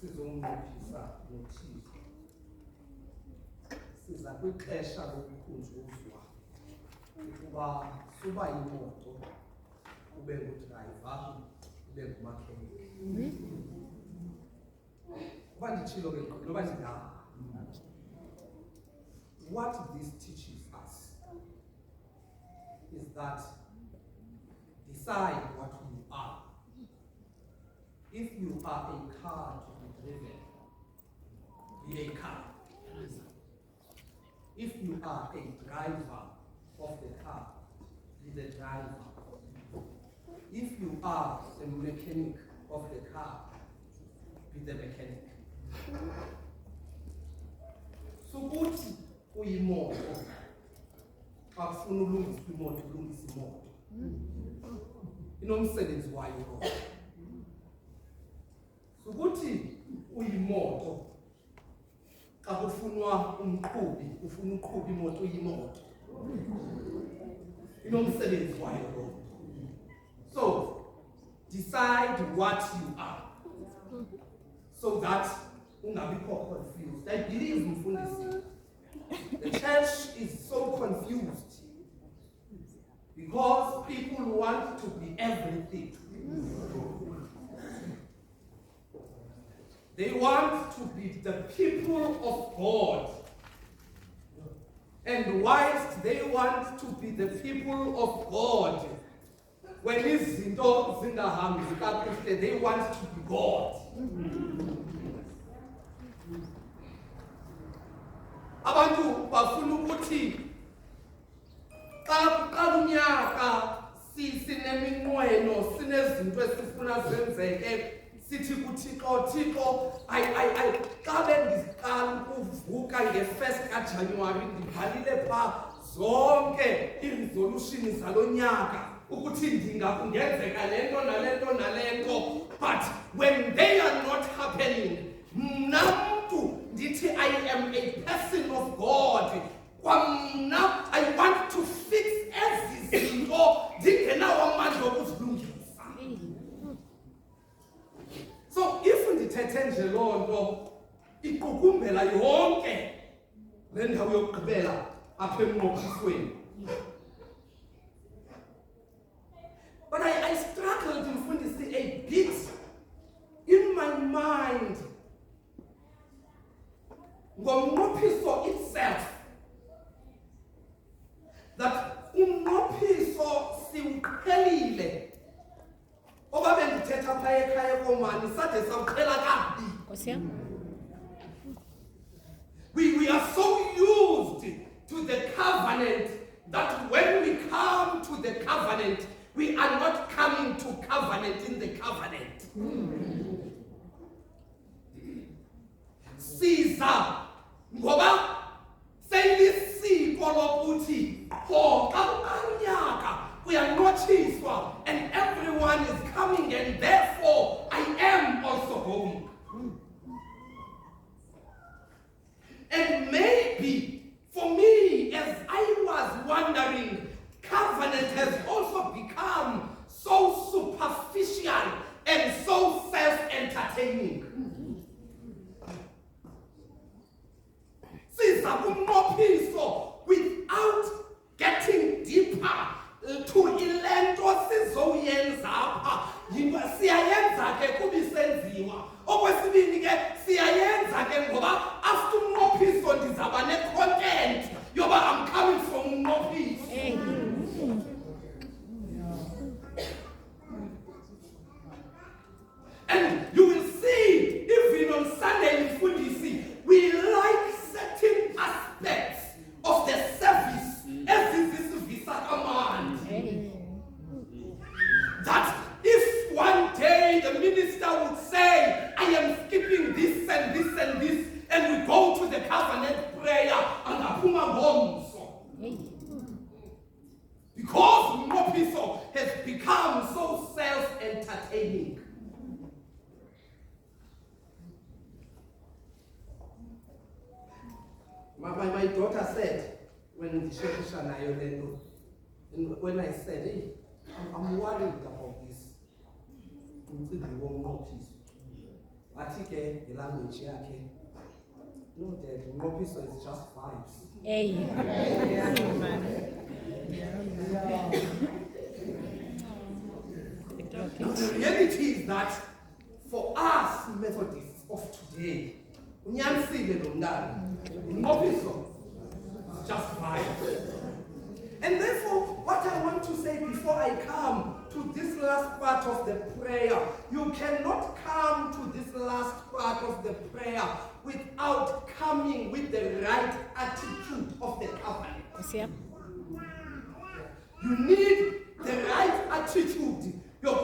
sizomnciphisa nothile. Siza kwixesha lokukhunjuzwa ukuba suba imoto ube ngudrayiva ube ngumakhenikhi. Uba nditshilo ke noba ndingaha. What this teaches us is that decide what you are. If you are a car to be driven, be a car. If you are a driver of the car, be the driver. If you are a mechanic of the car, be the mechanic. Sukuthi uyimoto, akufuna ulungisa imoto, ulungisa imoto. Inomsebenzi wayo lo. Sukuthi uyimoto, xa kufunwa umqhubi, ufuna uqhuba imoto uyimoto. Inomsebenzi wayo lo. So, decide what you are, so that ungabikho confused. I believe mfundisi, the church is so confused because people want to be everything. They want to be the people of God. And whilst they want to be the people of God, when izinto zingahambi kakuhle, they want to be God. Abantu bafuna ukuthi xa unyaka sineminqweno sinezinto esifuna zenzeke sithi kuThixo Thixo xa bendiqala ukuvuka nge-1 kaJanuwari ndibhalile pha zonke i-resolution zalonyaka ukuthi ndingakungenzeka lento nalento nalento, but when they are not happening, mnamntu ndithi I am a person of God. Kwamna I want to fix ezizinto ndingenawo amandla okuzilungisa. So if ndithethe nje loo nto iqukumbela yonke le ndawo yokugqibela apha emnqophisweni. But I struggled mfundisi a bit in my mind ngomnqophiso itself, that umnqophiso siwuqhelile oba bendithetha phaya ekhaya komani sade sawuqhela kabi. We are so used to the covenant that when we come to the covenant, we are not coming to covenant in the covenant. Siza ngoba selisiko lokuthi xa unyaka kuyanothiswa and everyone is coming and therefore I am also going. And maybe for me, as I was wondering, covenant has also become so superficial and so self-entertaining. Siza kumnqophiso without getting deeper to ilento sizoyenza apha. Siyayenza ke kuba isenziwa. Okwesibini ke siyayenza ke ngoba after umnqophiso ndizaba ne-content yoba I'm coming from umnqophiso. And you will see, even on Sunday in Fundisi, we like certain aspects of the service as this is Visa command. That if one day the minister would say, I am skipping this and this and this, and we go to the covenant prayer and Apuma homes. Because Mopiso has become so self-entertaining. My daughter said, when I said, hey, I'm worried about this. Wathi ke the language yakhe. No, Dad, unqophiso is just vibes. Hey. Now, the reality is that for us Methodists of today, unyanisile lo mntana. Unqophiso is just vibes. And therefore, what I want to say before I come to this last part of the prayer, you cannot come to this last part of the prayer without coming with the right attitude of the covenant. Yeah. You need the right attitude before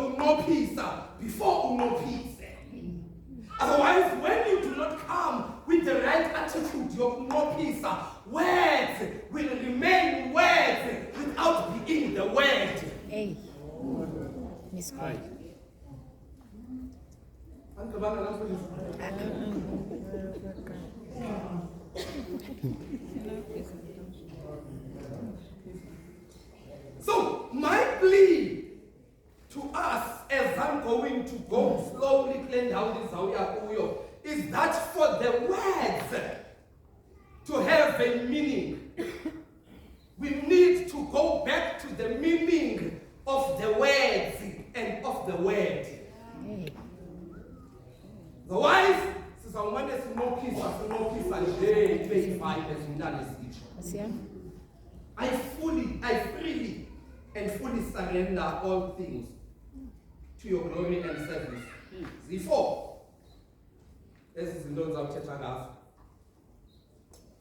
unqophise. Otherwise, when you do not come with the right attitude, your words will remain words without being the word. Hey. Miss Cole. So, my plea to us as I'm going to go slowly clean down this Zawia is that for the words to have a meaning, we need to go back to the meaning of the words and of the word. Otherwise, I freely and fully surrender all things to your glory and service. Therefore, this is the Lord's out.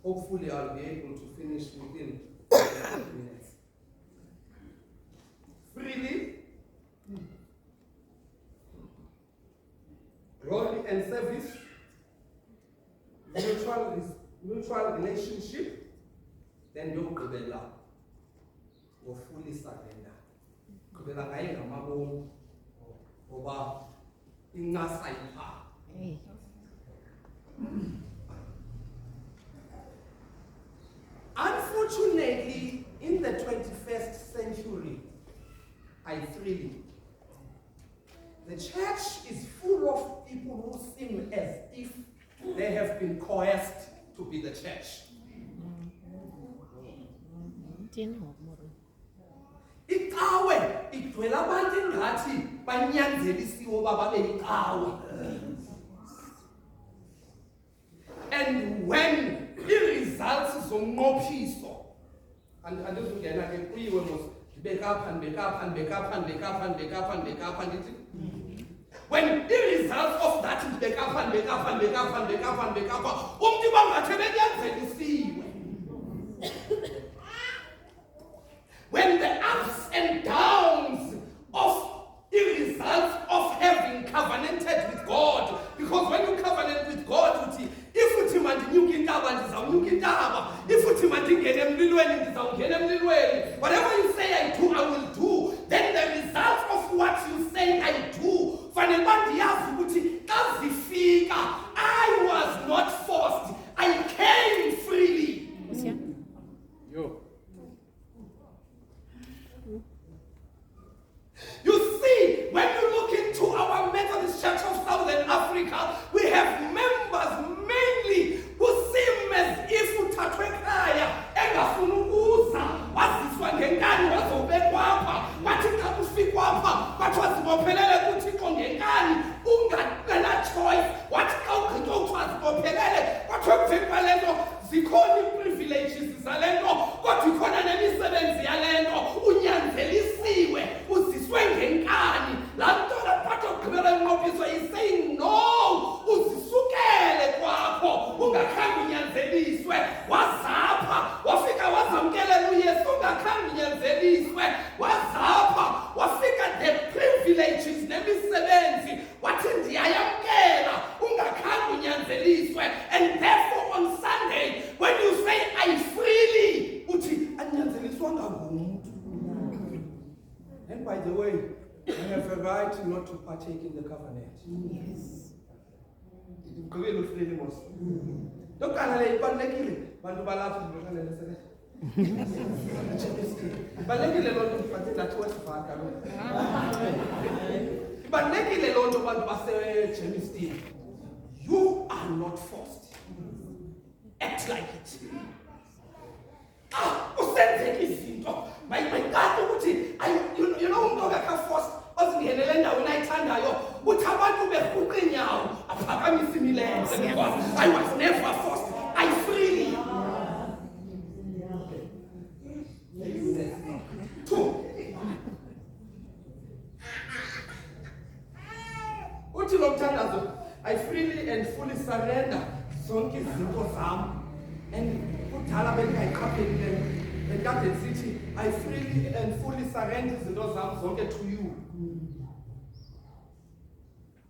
Hopefully, I'll be able to finish within 5 minutes. Freely, glory and service, mutual relationship, then you will be love. Or fully surrender. Kubela ngaye ngamabomu ngoba incasa ipha. Hey. Unfortunately, in the 21st century, the church is full of people who seem as if they have been coerced to be the church. Icawe igcwele abantu engathi banyanzelisiwe baba beyicawe. And when the results zomnqophiso andizungena ke kuyiwe mos backup ndithi when the results of that backup umntu bangathi benyanzelisiwe. When the ups and downs of the results of having covenanted with God, because when you covenant with God, if you mandinyuka intaba ndizawunyuka intaba, if you mandingene emlilweni ndizawungena emlilweni, whatever you say I do, I will do. Then the result of what you say I do, fanele bandiyazi ukuthi xa zifika, I was not forced, I came freely. You see, when you look into our Methodist Church of Southern Africa, we have members mainly who seem as if uthathwe ekhaya engafuna ukuza waziswa ngenkani wazobekwa apha wathi xa kufikwa apha wathi wazibophelele kuThixo ngenkani ungana choice wathi xa ugqitywa uthi wazibophelele wathi emveni kwale nto zikhona ii-privileges zale nto kodwa ikhona nemisebenzi yale nto unyanzelisiwe uziswe ngenkani laa nto laphatha okugqibela inqophiso is saying no uzisukele kwakho ungakhange unyanzeliswe wazapha wafika wazamkelela uyesu ungakhange unyanzeliswe wazapha wafika the privileges nemisebenzi wathi ndiyayamkela ungakhange unyanzeliswe. And therefore on Sunday when you say I freely uthi anyanzeliswanga ngumntu. And by the way, I have a right not to partake in the covenant. Yes. Ngicela ufree mos. Lokana le ibalekile bantu balapha ngikhanele sele. Balekile lonto mfati lathi wesifaka lo. Balekile lonto bantu base Germiston. not forced. Act like it. Usenzeka izinto. My God, ukuthi you know umuntu akaka-forced ozingenele endaweni ayithandayo uthi abantu behuqa inyawo aphakamisa imilenze because I was never forced. I freely. Two. Uthi lo mthandazo, I freely and fully surrender zonke izinto zami. And kudala bengayiqapheli le bekade sithi I freely and fully surrender izinto zami zonke to you.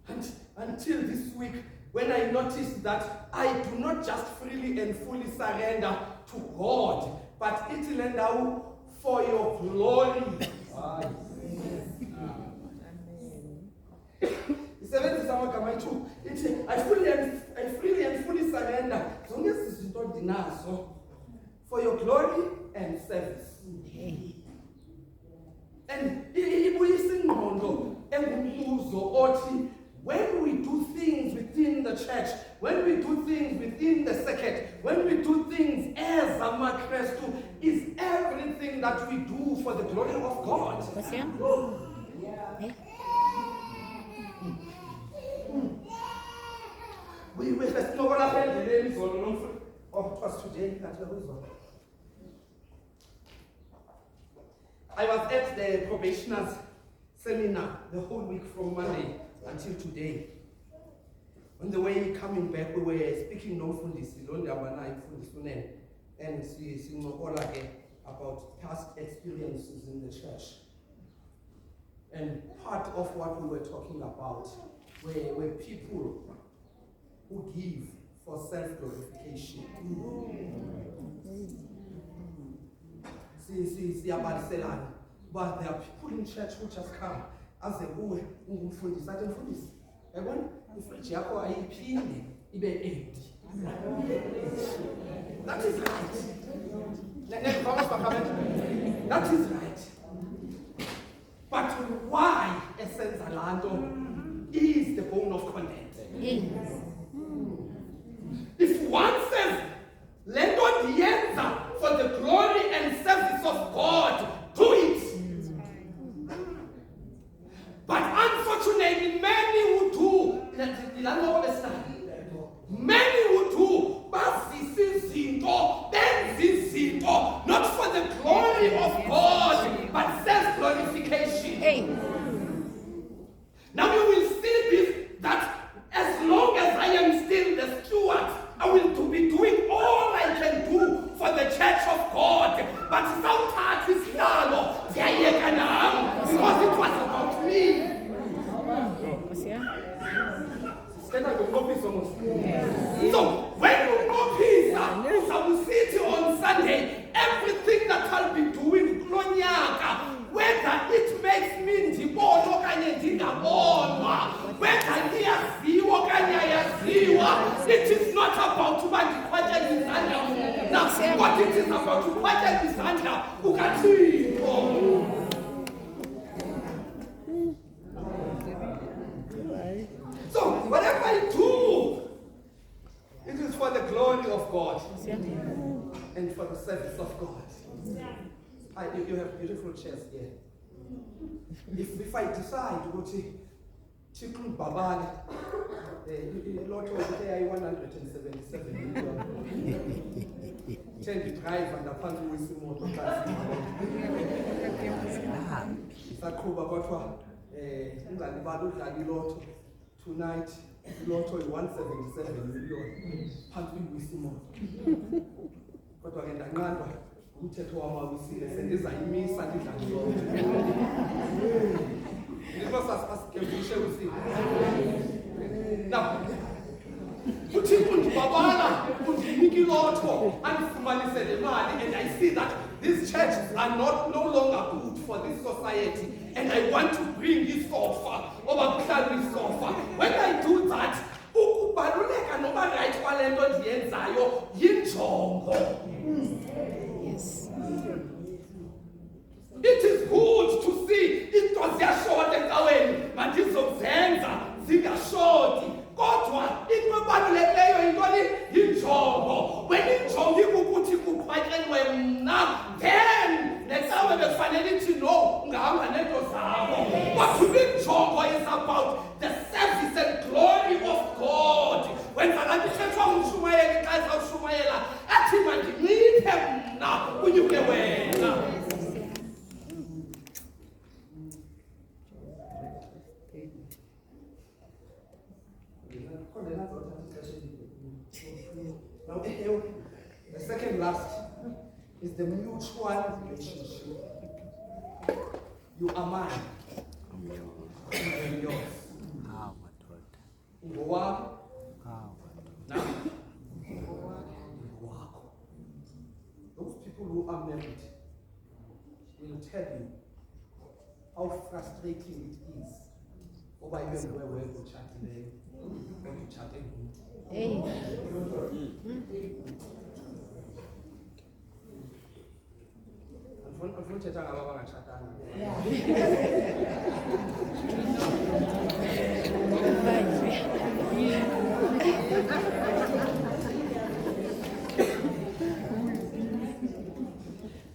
And until this week, when I noticed that I do not just freely and fully surrender to God, but it lend out for your glory. I freely and fully surrender for your glory and service. And when we do things within the church, when we do things within the circuit, when we do things as a Christ, is everything that we do for the glory of God. We first know what happened today. I was at the probationers seminar the whole week from Monday until today. On the way coming back, we were speaking and about past experiences in the church. And part of what we were talking about were people who give for self-glorification. But there are people in church who just come as a boy who that is right. That is right. But why essence alando is the bone of content. If one says, lendo dienza for the glory and service of God, do it. But unfortunately, many who do, not for the glory of God, but self-glorification. Hey. Now you will see this, that as long as I am still the steward, I will be doing all I can do for the church of God. But sometimes it's because it was about me. So when you know peace, I will see you on Sunday. Everything that I'll be doing, whether it makes me ndibono kanye ndingabonwa, whether ndiyaziwa kanye ayaziwa, it is not about uba ndikhwatyela izandla. Now, what it is about ukhwatyela izandla ukaThixo. So whatever I do, it is for the glory of God and for the service of God. You have beautiful chairs here. If I decide to go to Chikun Babane, lot of there 177 million. Tend to drive and upon with more tonight, Lotto 177 million. Pantry with more. But again, I remember who take to our business and this I miss and this I know. It was as can share with you. Now, put him on Babala, put Mickey Lotto, and Fumani said the man, and I see that these churches are no longer good for this society. And I want to bring this offer over this offer. When I do that, yes. It is good to see it was their short and away, but it's of Zenza, Ziga short. God, it Now, the second last is the mutual relationship. You are mine. I am yours. Wow. Now, those people who are married will tell you how frustrating it is. Over even where we're chatting, when you chatting. Hey.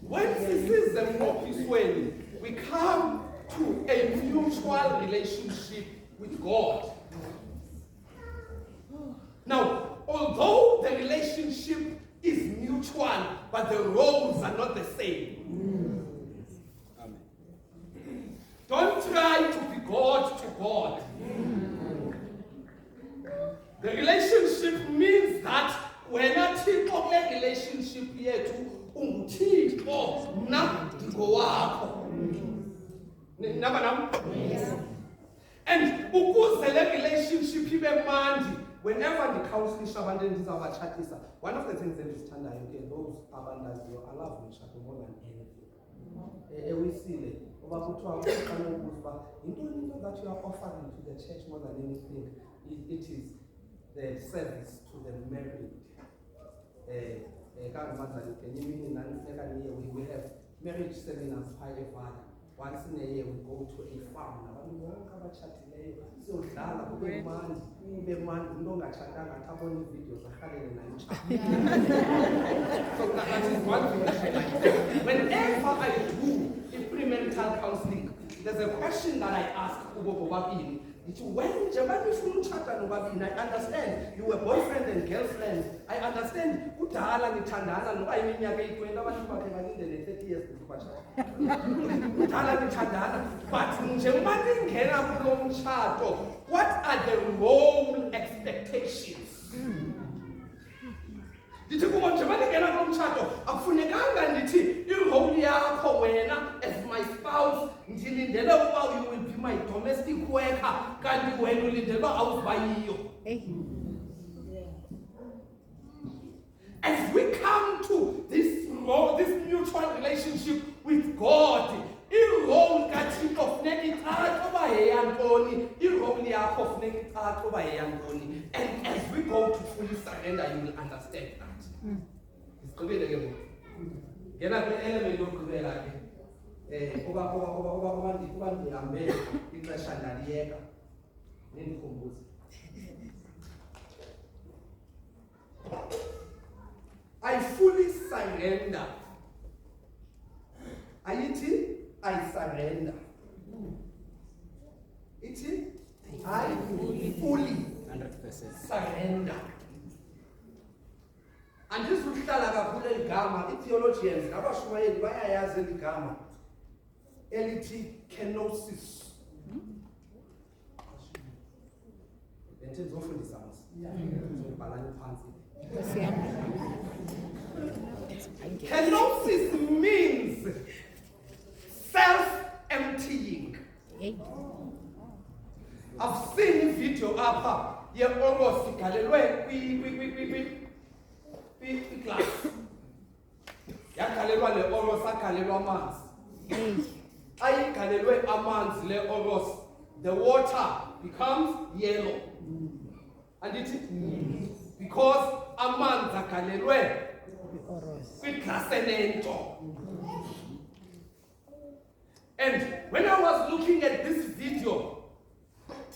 When citizen of Israel, we come to a mutual relationship with God. Now, although the relationship is mutual, but the roles are not the same. Amen. Don't try to be God to God. The relationship means that when a typical relationship here to umthixo na ngowakho. Yes. And ukuze le relationship ibe mandi, whenever the counseling abantu endizawubatshatisa, one of the things endizithandayo ke those abandaziyo, I love umtshato more than anything. Ewisile oba kuthiwa uqala ukuba yintoni into that you are offering to the church more than anything, it is the service to the married. We have marriage seminars higher. Once in a year we go to a farm. So that is one thing that I like. Whenever I do experimental counseling, there's a question that I ask when I understand you were boyfriend and girlfriend. I understand kudala ngithandana noba iminyaka eyi-20 abantu bakhe balindele 30 years kudala ngithandana, but njengoba ningena kulo mtshato, what are the role expectations? Ndithi kubo njengoba ningena kulo mtshato akufunekanga ndithi irole yakho wena as my spouse ndilindele uba you will be my domestic worker kanti wena ulindele uba awuzibayiyo. As we come to this mutual relationship with God, irole kaThixo funeka ithathwe uba yeyantoni, irole yakho funeka ithathwe uba yeyantoni. And as we go to fully surrender, you will understand that. Isigqibile ke ngoku. Ngena kwi-element yokugqibela ke. Kuba ndihambe ixesha ndaliyeka. Nindikhumbuze. I fully surrender. Ayithi, I surrender. Ithi, I fully 100% surrender. Andizuhlala kakhulu eligama, i-theologians nabashumayeli bayayazi eligama elithi kenosis. Benthe ndizofundisa mos. Ngibhalani phansi. Kenosis means self-emptying. I've seen a video apha ye-Oros igalelwe kwi-glass. Yagalelwa le-Oros agalelwa amanzi. Ayigalelwe amanzi le-Oros, the water becomes yellow. And it is because amanzi agalelwe kwi-glass enento. And when I was looking at this video,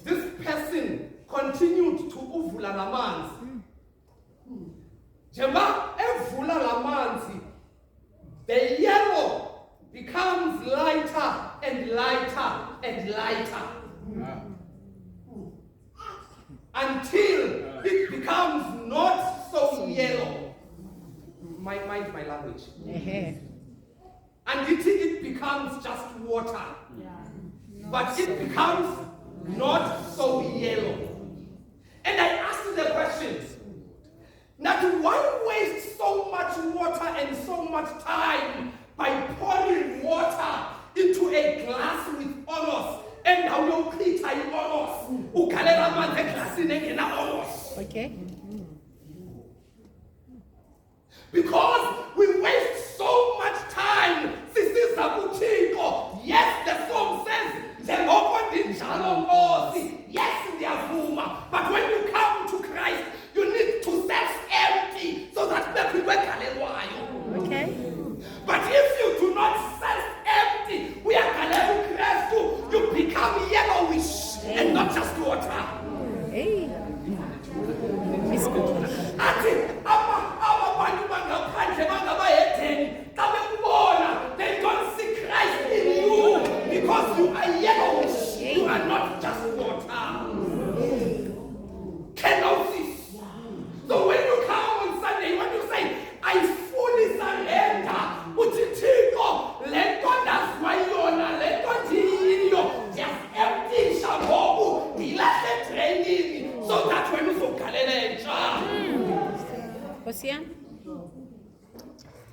this person continued to uvula lamanzi. Jemba evula lamanzi, the yellow becomes lighter and lighter and lighter. Until it becomes not so yellow. Mind my language. And it becomes just water. But it becomes not so yellow. And I asked much water and so much time by pouring water into a glass with oils. And now you create oils. Ugalela amanzi eglasini engena oils. Okay. Because we waste so much time. Yes, the song says, yes, but when you come to Christ, you need to self-empty so that the people can live. Okay. But if you do not self-empty, we are Kalelu Christ, you become yellowish and not just water. Hey. Miss God. They don't see Christ in you because you are yellowish. You are not just water. Kenosis. So when you come on Sunday, when you say, I fully surrender, Utitiko, let God that's why you're not, let God in you. Just empty shabobu, he left the training so that when you go Hosea.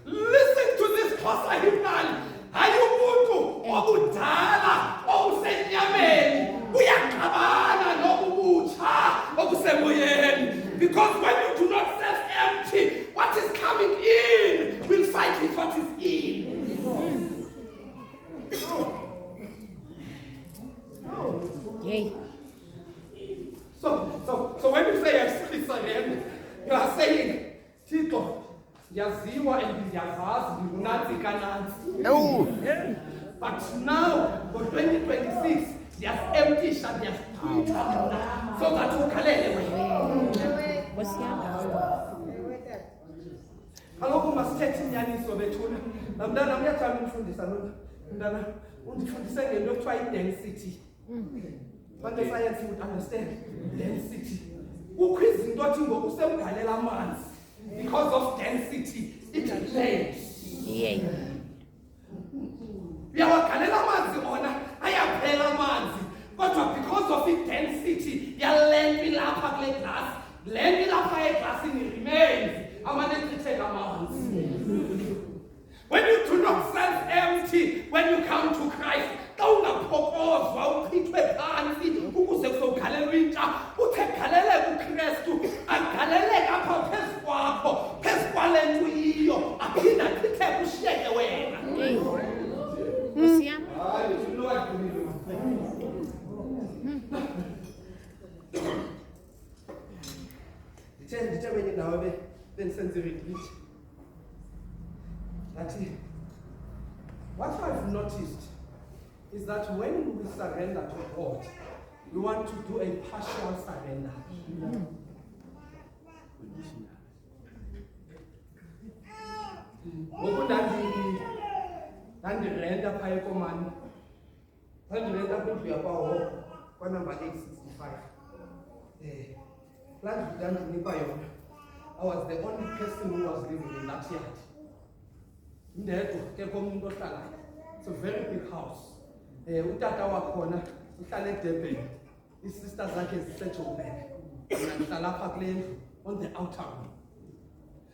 listen to this Xhosa hymnal. Ayumuntu obudala obusenyameni uyaxabana nobubutsha obusemoyeni. Because when you do not self-empty, what is coming in will fight with what is in. Yay. So when you say I fully surrender, you are saying, Tito, yaziwa and yazazi, ngunanzi kananzi. No. But now, for 2026, there's empty shut, there's so that you can Hosea. kaloku masithethe inyaniso bethuna. Mntana uyathanda umfundisa mntana undifundise ngento ekuthiwa i-density. But science would understand density. Kukho izinto othi ngoku semgalela amanzi. Because of density, it rains. Yay. Uyawagalela amanzi ona ayaphela amanzi. Kodwa because of the density, yalembi lapha kule glass, lembi lapha eglassini remains. Amanechitheka amanzi. When you do not self-empty, when you come to Christ, ungaphokozwa uchithwe phansi ukuze kuzogalelwa intsha uthe galele kuKristu agaleleke apha phezu kwakho phezu kwale nto yiyo aphinda achithe kushiyeke wena. Yay. Hosea. Ndithe kwenye indawo bendisenza i-retreat ngathi what I've noticed is that when we surrender to God, we want to do a partial surrender. Ngoku ndandirenta phaya ekomani, ndandirenta kwindlu yakwaHope kwanumber 865. Laa ndlu ndandinikwa yona, I was the only person who was living in that yard. Ndedwa ke komuntu ohlalayo. It's a very big house. Utata wakhona uhlala eDurban. Isister zakhe ziseJoburg. Mina ngihlala apha kule ndlu on the outer room.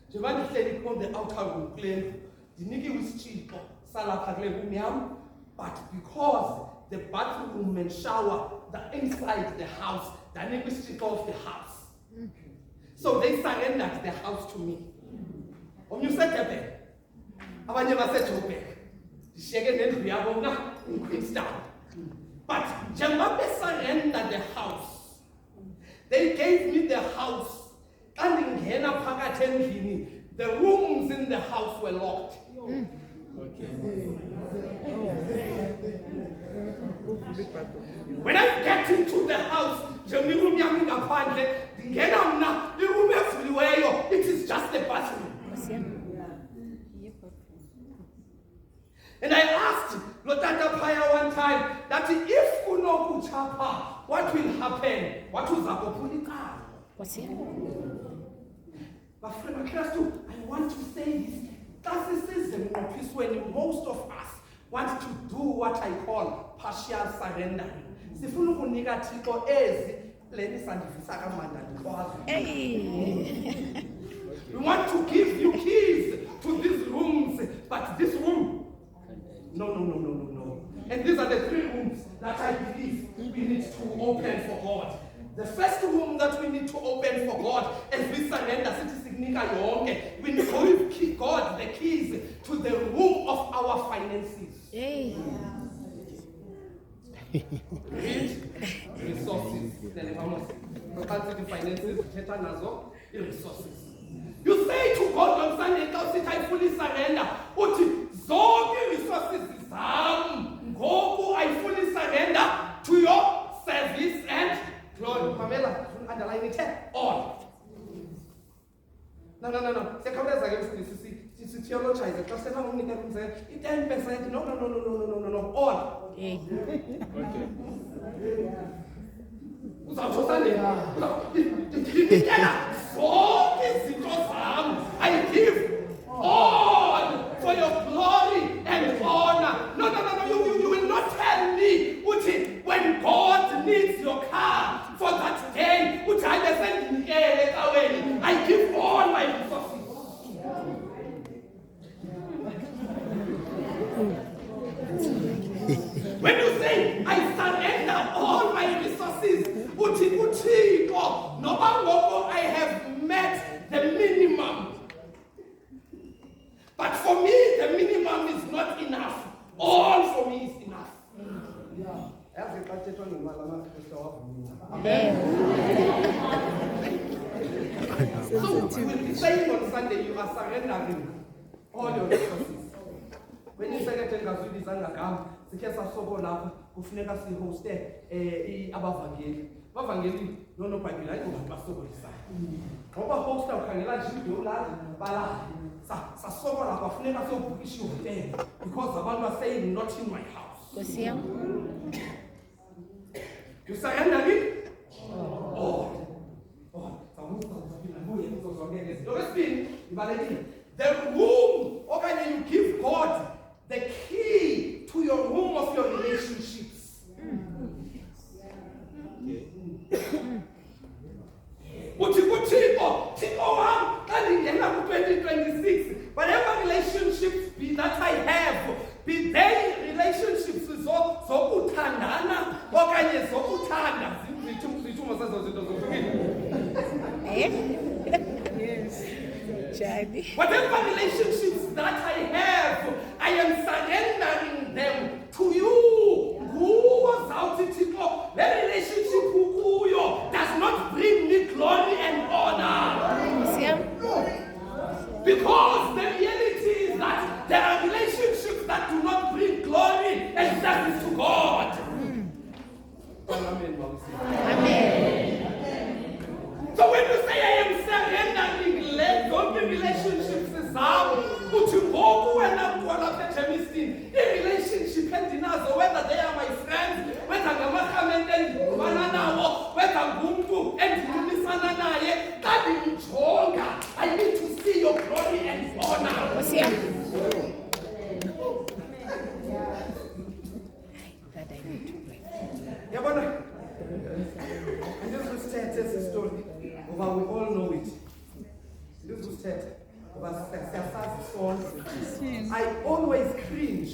Njengoba ndihleli on the outer room kule ndlu, ndinikiwe isitshixo salapha kule room yam, but because the bathroom and shower, the inside the house, ndanikwa isitshixo of the house. So they surrendered the house to me. Omnye useDurban, abanye baseJoburg. Ndishiyeke nendlu yabo mna in Queenstown. But njengoba besurrendered the house, they gave me the house. Xa ndingena phakathi endlini, the rooms in the house were locked. When I get into the house, njengoba iroom yami ngaphandle, ndingena mna, iroom evuliweyo, it is just the bathroom. Hosea. And I asked Lotata Paya one time that if kunokuchapa, what will happen? What will happen? Hosea. But friend Kristu, I want to say this. Classicism is when most of us want to do what I call partial surrender. Sifuna ukunika Thixo ezi leni sandifisa kamanda ndikwazi. Hey. We want to give you keys God. The first room that we need to open for God as we surrender, we give God the keys to the room of our finances. Hey. Resources. Resources. You say to God on Sunday, I fully surrender. Resources I fully surrender to your service and glory. Pamela, underline it all. No. Theologize it. 10%. No. All. Hey. I give all for your glory and honor. No. You will not tell me when God needs your car for that day, I give all my resources. When you say, I surrender all my resources, I have met the minimum. But for me, the minimum is not enough. All for me is enough. So, we will be saying on Sunday, you are surrendering all your resources. When you say that ngazwidi zangagama sikhe sasobo lapha kufuneka sihoste abavangeli bavangeli nono bible ayikho basobolisayo ngoba hosta ukhangela nje video la bala sasobo lapha kufuneka siyobhukisha hotel because abantu are saying not in my house. Nkosi yami. You surrender it? The room, okay, you give God the key to your room of your relationships. Whatever relationships be that I have, be they relationships zokuthandana okanye zokuthanda. Yes. Whatever relationships that I have, I am surrendering them to you. Who was out to people? The relationship who does not bring me glory and honor. Because the reality is that there are relationships that do not bring glory and service to God. Amen. So when you say I am surrendering, don't be relationships is relationship and whether they are my friends, whether I need to see your glory and honor. And this was Ted's story. We all know it. This was Ted. I always cringe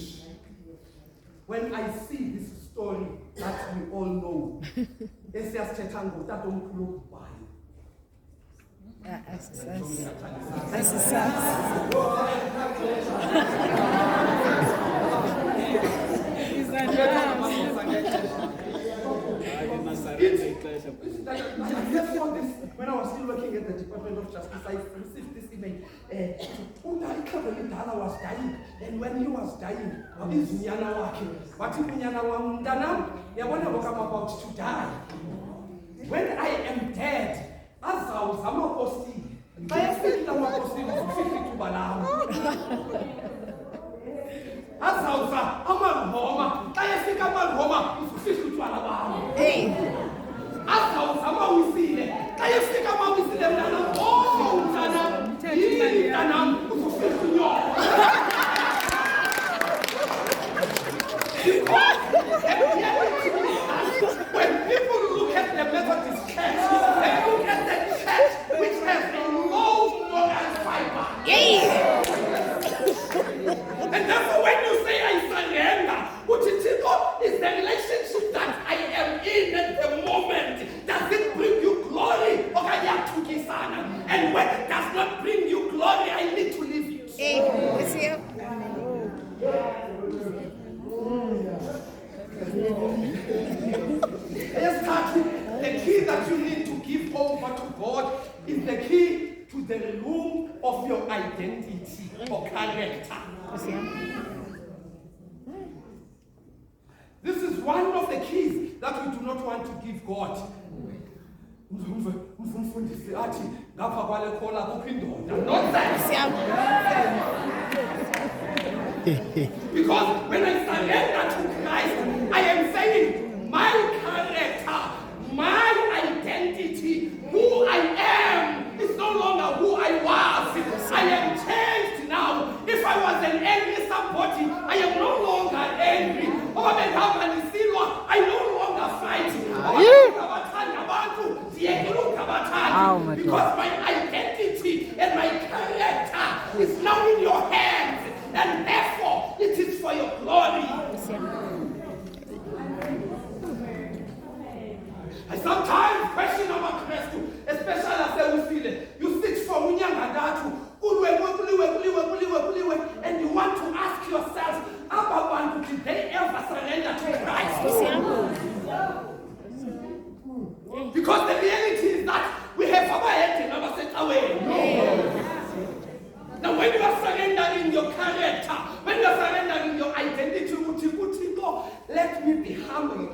when I see this story that we all know. When I was still working at the Department of Justice, I received this email. Untali was dying, and when he was dying, this Nyana Waki, what if Nyana Wamdana? I'm about to die. When I am dead, as I was posting, I am still posting 52 Balam. As I was a Roma, I think I'm a Roma, 52 Alabama. Hey. Asa usama wisile. Kaya sika ma wisile mnana. Oh, mtana. Hii mtana usufikunyo. When people look at the Methodist church, they look at the church And when it does not bring you glory, I need to leave it. Hey, Nkosi yami. The key that you need to give over to God is the key to the room of your identity or character. Nkosi yami. This is one of the keys that we do not want to give God. Umfundisi athi ngapha kwale khola kuphi indoda. Nkosi yami. Because when I surrender to Christ, I am saying my character, my identity, who I am, is no longer who I was. I am changed now. If I was an angry somebody, I am no longer angry. I no longer fight. Because my identity and my character is now in your hands, and therefore it is for your glory. I sometimes question our Christ, especially as we feel it. You sit for Munyangadatu, and you want to ask yourself, did they ever surrender to Christ? Because the reality is that we have our head never set away. Now when you are surrendering your character, when you are surrendering your identity, let me be humble.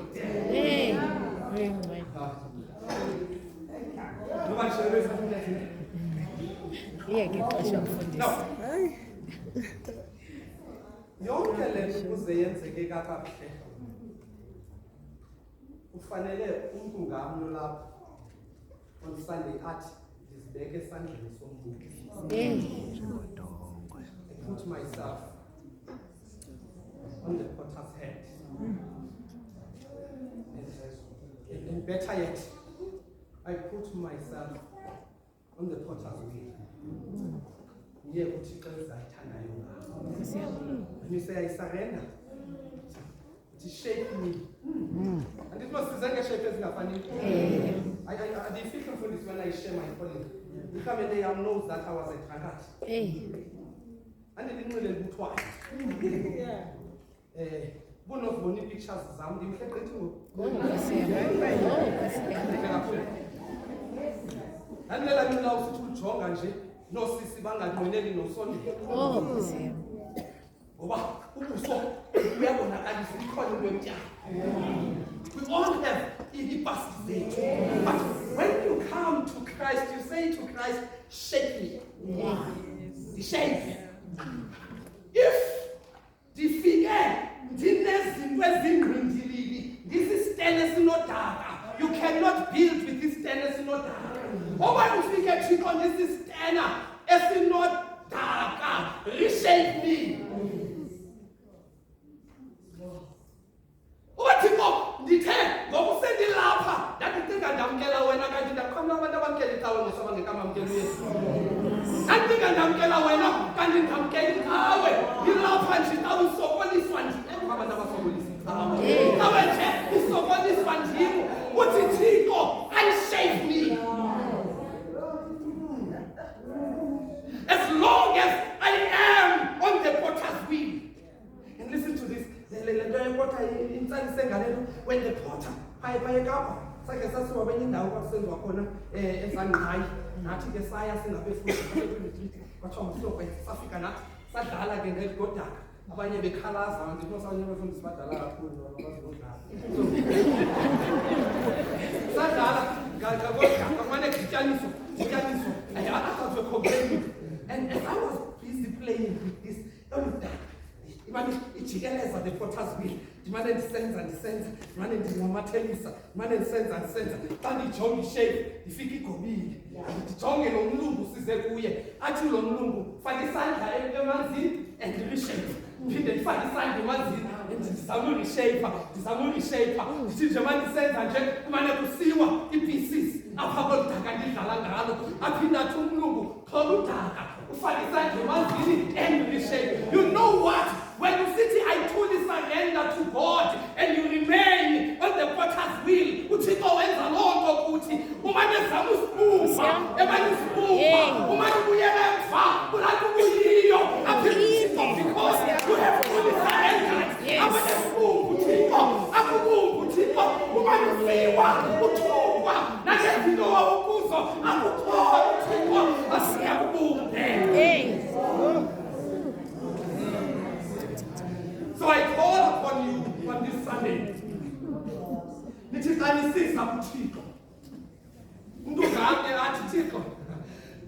Now, yonke le ukuze yenzeke kakuhle ufanele umuntu ngamnye lapha on Sunday athi ndizibeke esandleni sombuso. I put myself on the potter's head. And better yet, I put myself on the potter's wheel. When you say I surrender, it shape me. And it was the shape as funny. I feel for this when I share my calling. You come and they knows that I was a drunkard. And they didn't really do twice. One of the pictures Zam the and then I know to Chong and no sissy bang and no son. We all have past stage. But when you come to Christ, you say to Christ, shake me. Shake. If the figure, this is tennis not dark. You cannot build with this tennis not dark. Oh, when you figure on this is tenor, it's not dark. Reshape me. What you go? The ten, go send the lapa. That you think I damn get away. I did not come over the one get it out of someone come and get it. I think I damn get away. Can't come get it away. You love and she now so all this one. So all this one him. What did he go? Unshake me. As long as I am on the potter's wheel. And listen to this. When the potter, I buy a cup, like a sasso when you know what's in the corner, and I'm high, not to the science and a bit but I'm so quite African, such a like a good duck. I buy a big colors, and it was only from the spot a lot of food or was and as I was busy playing with this, all of that. It's the potter's wheel. The man descends and descends. The man descends and descends. And the John shape, the Fiki Kobi, the John and Lumbu, Sizebuye, Atu Lumbu, Fadisanga, and the man's and the reshape. Didn't Fadisanga, the man's and the Samuri shaper, the man descends and the man to see what in pieces. Apabol Takadilangano, Apina Tumlubu, Kolutaka, Fadisanga, the man's and the reshape. You know what? When you sit, I truly surrender to God, and you remain on the the potter's wheel. uThixo wenza loo nto ukuthi umane ezama usibumba emane usibumba umane ubuyela emva kulapho ubuyiyo aphindiswa because you have fully surrendered. Amane sibumba uThixo akubumba uThixo umane ufiwa uthukwa nakezinto wawukuzo akukhola uThixo asiyakubumbe. So I call upon you on this Sunday. Nithi qanisisa kuThixo. Umuntu ngake athi Thixo,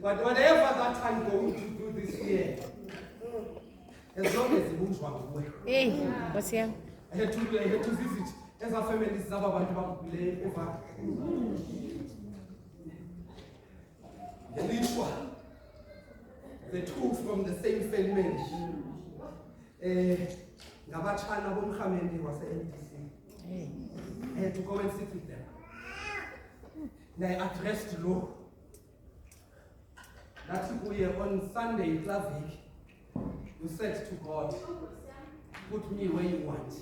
but whatever that I'm going to do this year, as long as ibunjwa nguwe. Nkosi yami. I had to visit as a family zaba bantu bakuphile over. Elishwa, the two from the same family. Ngabachana bomkhameni wase-LDC. I had to go and sit with them. And I addressed law. That we on Sunday, Klavik, you said to God, put me where you want.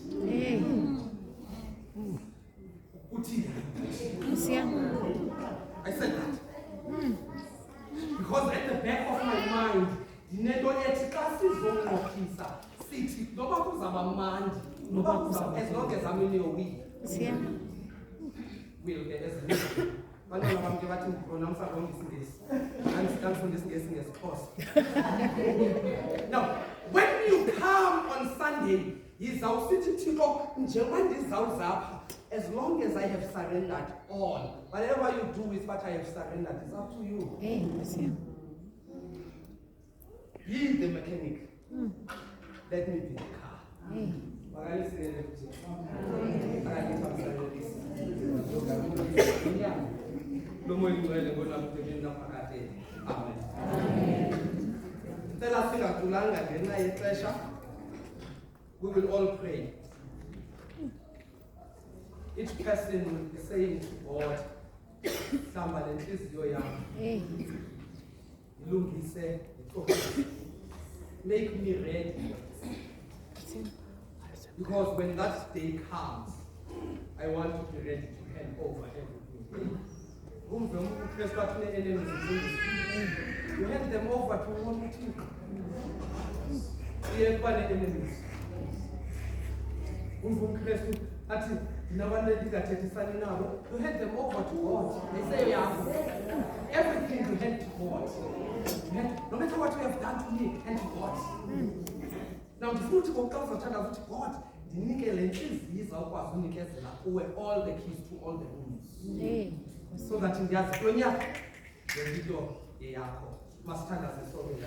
I said that. Because at the back of my mind, as long as I'm in your way, will get as now, when you come on Sunday, as long as I have surrendered all, whatever you do with what I have surrendered is up to you. Be the mechanic. Let me be the car. We will all pray. Each person will be saying to God, somebody is your young. Look, he said, make me ready. Because when that day comes, I want to be ready to hand over everything. You hand them over to one team. We have one enemies. You hand them over to God. They say, yeah, everything you hand to God. No matter what you have done to me, hand to God. Now, the fruit of God, God, all the keys to all the rooms. So that in the video, must stand as a soul in the